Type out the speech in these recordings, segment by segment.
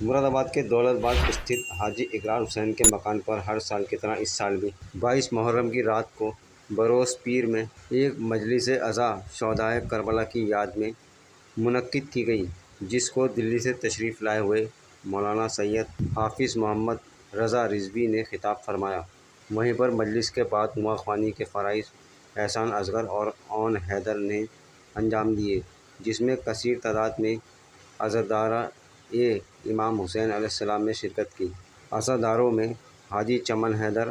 مراد آباد کے دولت باغ استھت حاجی اقرار حسین کے مکان پر ہر سال کی طرح اس سال بھی 22 محرم کی رات کو بروز پیر میں ایک مجلس عزا شہدائے کربلا کی یاد میں منعقد کی گئی، جس کو دلی سے تشریف لائے ہوئے مولانا سید حافظ محمد رضا رضوی نے خطاب فرمایا۔ وہیں پر مجلس کے بعد نوا خوانی کے فرائض احسان اصغر اور اون حیدر نے انجام دیے، جس میں کثیر تعداد میں عزادارہ امام حسین علیہ السلام نے شرکت کی۔ عزاداروں میں حاجی چمن حیدر،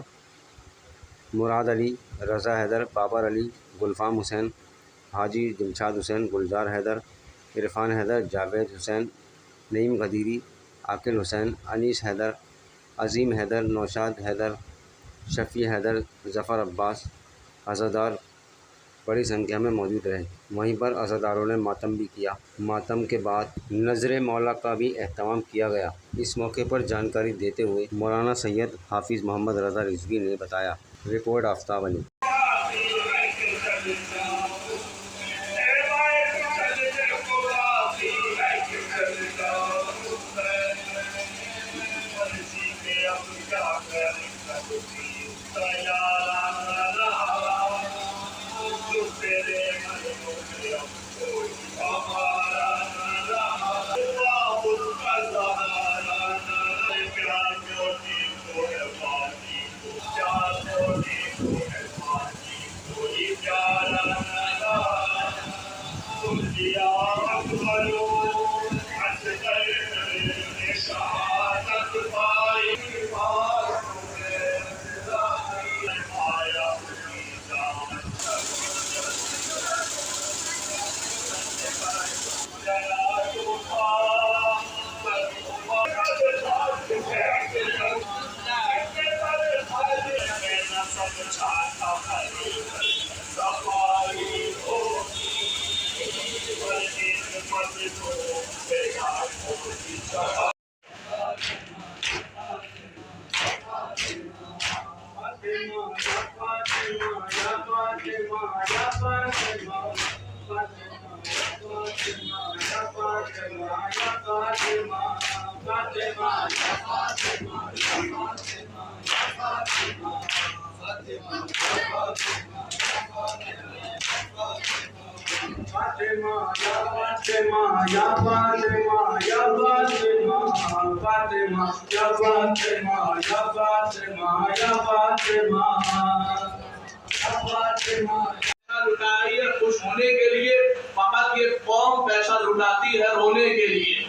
مراد علی، رضا حیدر، بابر علی، گلفام حسین، حاجی دلشاد حسین، گلزار حیدر، عرفان حیدر، جاوید حسین، نعیم غدیری، عاقل حسین، انیس حیدر، عظیم حیدر، نوشاد حیدر، شفیع حیدر، ظفر عباس عزادار بڑی سنکھیا میں موجود رہے۔ وہیں پر عزاداروں نے ماتم بھی کیا۔ ماتم کے بعد نذر مولا کا بھی اہتمام کیا گیا۔ اس موقع پر جانکاری دیتے ہوئے مولانا سید حافظ محمد رضا رضوی نے بتایا۔ رپورٹ آفتاب علی۔ لٹائی ہے خوش ہونے کے لیے، فقط یہ قوم پیسہ لٹاتی ہے رونے کے لیے۔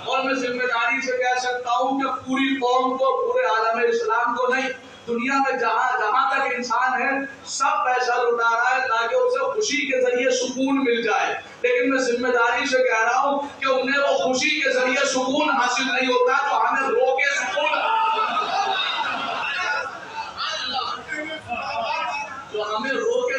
اور میں ذمہ داری سے کہہ سکتا ہوں کہ پوری قوم کو، پورے عالم اسلام کو نہیں، دنیا میں جہاں تک انسان ہے سب پیسہ لٹا رہا ہے تاکہ اسے خوشی کے ذریعے سکون مل جائے، لیکن میں ذمہ داری سے کہہ رہا ہوں کہ انہیں وہ خوشی کے ذریعے سکون حاصل نہیں ہوتا تو ہمیں رو کے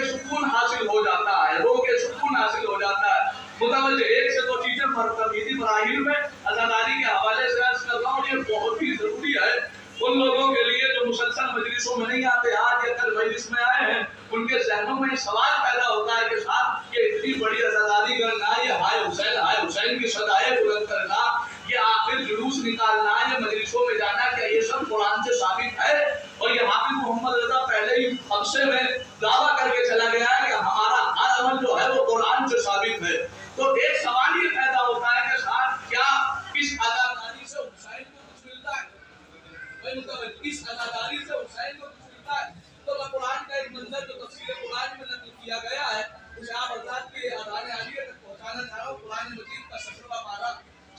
سکون حاصل ہو جاتا ہے، رو کے سکون حاصل ہو جاتا ہے۔ متوجہ ایک سے دو چیزیں تمہیدی مراحل میں عزاداری کے حوالے سے عرض کر رہا ہوں، یہ بہت ہی ضروری ہے ان لوگوں کے لیے جو مسلسل مجلسوں میں نہیں آتے، آج یا کل مجلس میں آئے ہیں، ان کے ذہنوں میں سوال پیدا ہوتا ہے کہ صاحب یہ اتنی بڑی عزاداری کرنا، یہ ہائے حسین کی صدائے بلند کرنا، یہ آخر جلوس نکالنا، یہ مجلسوں میں جانا، کیا یہ سب قرآن سے ثابت ہے؟ اور یہ حافظ محمد رضا پہلے ہی خمسے میں دعویٰ کر کے چلا گیا ہے کہ ہمارا ہر عمل جو ہے وہ قرآن سے ثابت ہے۔ تو ایک سوال یہ پیدا ہوتا ہے کہ صاحب کیا اس عزاداری سے حسین کو کچھ ملتا ہے؟ اس عزاداری سے حسین کو کچھ ملتا ہے؟ تو میں قرآن کا ایک منظر جو تفسیر قرآن میں نقل کیا گیا ہے اسے آپ حضرات کے اذان عالیہ تک پہنچانا چاہ رہا ہوں۔ قرآن مجید کا 17واں پارہ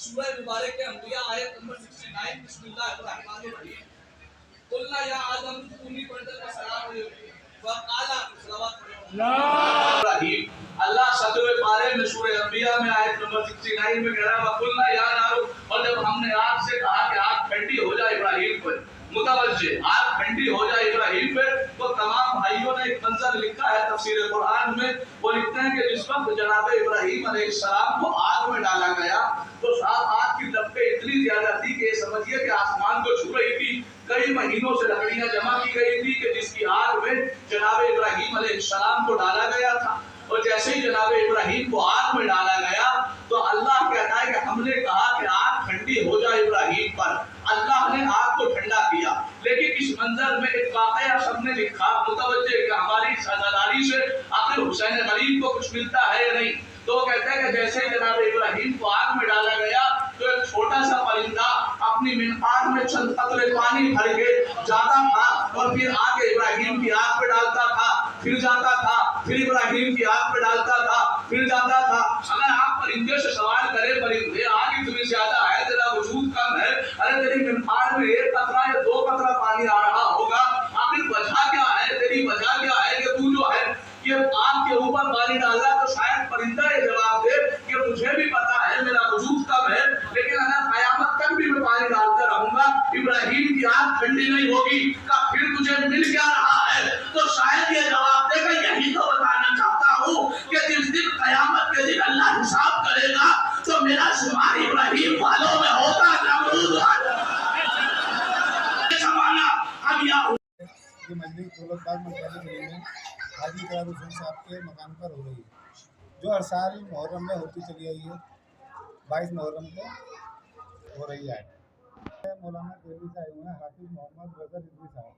سورہ مبارک کے انبیاء آیت نمبر 69، بسم اللہ الرحمن الرحیم۔ قلنا یا آدم اسکن بردن و سلام علیکم وقالا ابراہیم۔ اللہ 17ویں پارے میں سورہ انبیاء میں آیت نمبر 69 میں کہہ رہا ہے وقلنا یا نار، اور جب ہم نے آگ سے کہا کہ آگ ٹھنڈی ہو جائے ابراہیم پر، متوجہ آگ ٹھنڈی ہو جائے ابراہیم پر، تو تمام بھائیوں نے ایک منظر لکھا ہے تفسیر قرآن میں، وہ لکھتے ہیں کہ جس وقت جناب ابراہیم علیہ السلام کو آگ میں ڈالا گیا تو صاحب آگ کی لپٹیں اتنی زیادہ تھی کہ یہ سمجھیے کہ آسمان کو چھو رہی تھی، کئی مہینوں سے لکڑیاں جمع کی گئی تھی کہ جس کی آگ میں جناب ابراہیم علیہ السلام کو ڈالا گیا تھا۔ اور جیسے ہی جناب ابراہیم کو آگ میں ڈالا گیا تو اللہ کہتا ہے کہ ہم نے کہا کہ آگ ٹھنڈی ہو جائے मंजर में एक वाकया सबने लिखा मुतवज्जे कि हमारी साझेदारी से आखिर हुसैन गरीब को कुछ मिलता है या नहीं। तो वो कहते हैं कि जैसे जनाब इब्राहिम को आग में डाला गया तो एक छोटा सा परिंदा अपनी मिनहार में चंद कतरे पानी भर के जाता था और फिर आके इब्राहिम की आग पे डालता था, फिर जाता था, फिर इब्राहिम की आग पे डालता था, फिर जाता था। अगर आप परिंदे से सवाल करें, परिंदे आग इतनी ज्यादा है, तेरा वजूद कम है, अरे तेरी मिनहार में एक कतरा या दो कतरा पानी आ रहा होगा, आखिर वजह क्या है, तेरी वजह क्या है कि तू जो है ये आग के ऊपर पानी डाल रहा। तो शायद परिंदा ये जवाब दे कि मुझे भी पता है मेरा वजूद कम है, लेकिन अगर कयामत तक भी मैं पानी डालता रहूंगा इब्राहिम की आग ठंडी नहीं होगी, का फिर तुझे मिल क्या रहा है। तो शायद ये जवाब देगा यही तो बताना चाहता हूँ कि जिस दिन कयामत के दिन अल्लाह हिसाब करेगा तो मेरा शुमार इब्राहिम वालों में होगा, नमरूद जमाना हम यहाँ। ये मजलिस दौलतबाग मकबरे गली में हाजी इकरार हुसैन साहब के मकान पर हो रही है, जो हर साल मुहर्रम में होती चली आई है। 22 मुहर्रम को हो रही है। मौलाना दिल्ली से आए हुए हैं हाफिज मोहम्मद रज़ा रिजवी साहब।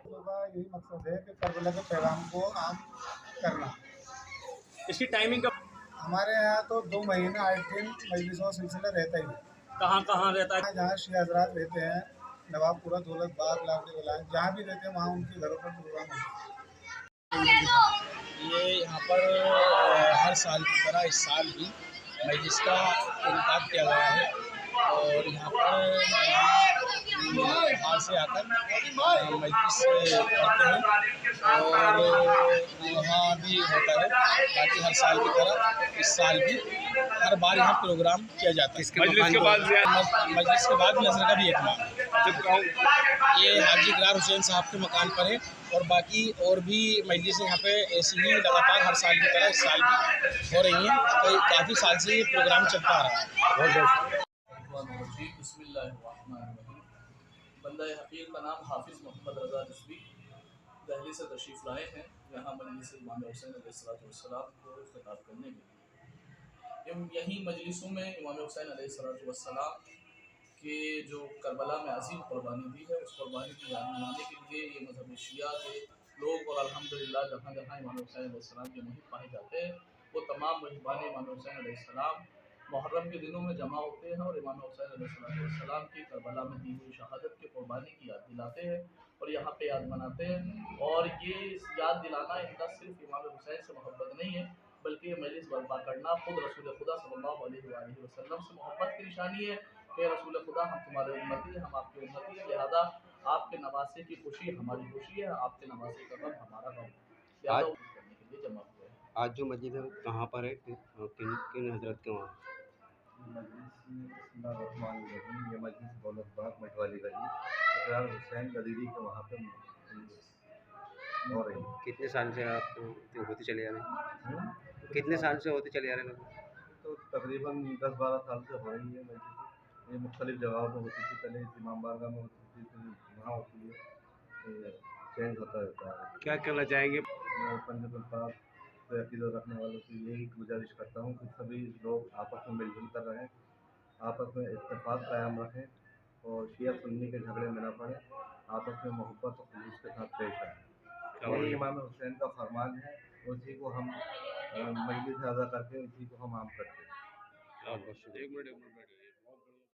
लोगों का यही मकसद है कि करबला के पैगाम को आम करना। इसकी टाइमिंग का हमारे यहाँ तो 2 महीने 8 दिन मजलिसों का सिलसिला रहता ही है। कहाँ कहाँ रहता है? जहाँ शिया हज़रात रहते हैं, नवाबपुरा, दौलतबाग, लावली वलायत, जहाँ भी रहते हैं वहाँ उनके घरों पर प्रोग्राम होता है। ये यहाँ पर हर साल की तरह इस साल भी मजलिस का इनकाद किया गया है और यहाँ पर बाहर से आकर मजलिस करते हैं और वहाँ भी होता है। बाकी हर साल की तरह इस साल भी हर बार यहाँ प्रोग्राम किया जाता है। मजलिस के बाद नजर का भी एहतमाम ये हाजी इकरार हुसैन साहब के मकान पर है और बाकी और भी मजलिस यहाँ पे ऐसी ही लगातार हर साल की तरह इस साल भी हो रही हैं। तो काफ़ी साल से ये प्रोग्राम चलता आ रहा है। बंदा हकीर का नाम हाफिज़ मोहम्मद रज़ा रिज़वी दिल्ली से तशरीफ़ लाए हैं यहाँ मजलिस इमाम हुसैन अलैहिस्सलाम को खिताब करने के लिए। यही मजलिसों में इमाम हुसैन अलैहिस्सलाम के जो करबला में अजीम कुर्बानी दी है उस कुर्बानी की याद मनाने के लिए ये मजहब शिया के लोग और अल्हम्दुलिल्लाह जहाँ जहाँ इमाम हुसैन अलैहिस्सलाम के मुहिब पाए जाते हैं वो तमाम मुहिबान इमाम हुसैन अलैहिस्सलाम मुहर्रम के दिनों में जमा होते हैं और इमाम हुसैन अलैहिस्सलाम की करबला में दी हुई शहादत के कुर्बानी की याद दिलाते हैं और यहाँ पे याद मनाते हैं। और ये याद दिलाना इनका सिर्फ इमाम हुसैन से मोहब्बत नहीं है बल्कि ये मजलिस बर्पा करना खुद रसूल खुदा सल्लल्लाहु अलैहि वसल्लम से मोहब्बत की निशानी है कि रसूल खुदा हम तुम्हारे उम्मती हैं, हम आपके उम्मती हैं, लिहाजा आपके नवासे की खुशी हमारी खुशी है, आपके नवासे का गम हमारा गम, लिहाजा करने के लिए जमा हुए हैं। आज जो मस्जिद है वो कहाँ पर है, किन किन हजरत के वहाँ? ये मजलिस दौलतबाग मटवाली गली इकरार हुसैन गदीरी के वहाँ पे हो रही है। कितने साल से आप होते चले आ रहे हैं? कितने साल से होते चले आ रहे हैं? तो तकरीबन 10-12 साल से हो रही है मजलिस। ये मुख्तलिफ जगहों पर होती थी, पहले इमाम बारगाह में होती थी, फिर वहाँ होती है, तो चेंज होता रहता है। क्या कहना चाहेंगे? मैं पंजाब से अकीदत रखने वालों से यही गुजारिश करता हूँ कि सभी लोग आपस में मिलजुल कर रहें, आपस में इत्तेफाक कायम रखें और शिया सुन्नी के झगड़े में न पड़े, आपस में मोहब्बत और खुलूस के साथ पेश आएँ। यही इमाम हुसैन का फरमान है, उसी को हम मजलिस अदा करके उसी को हम आम करते हैं। एक मिनट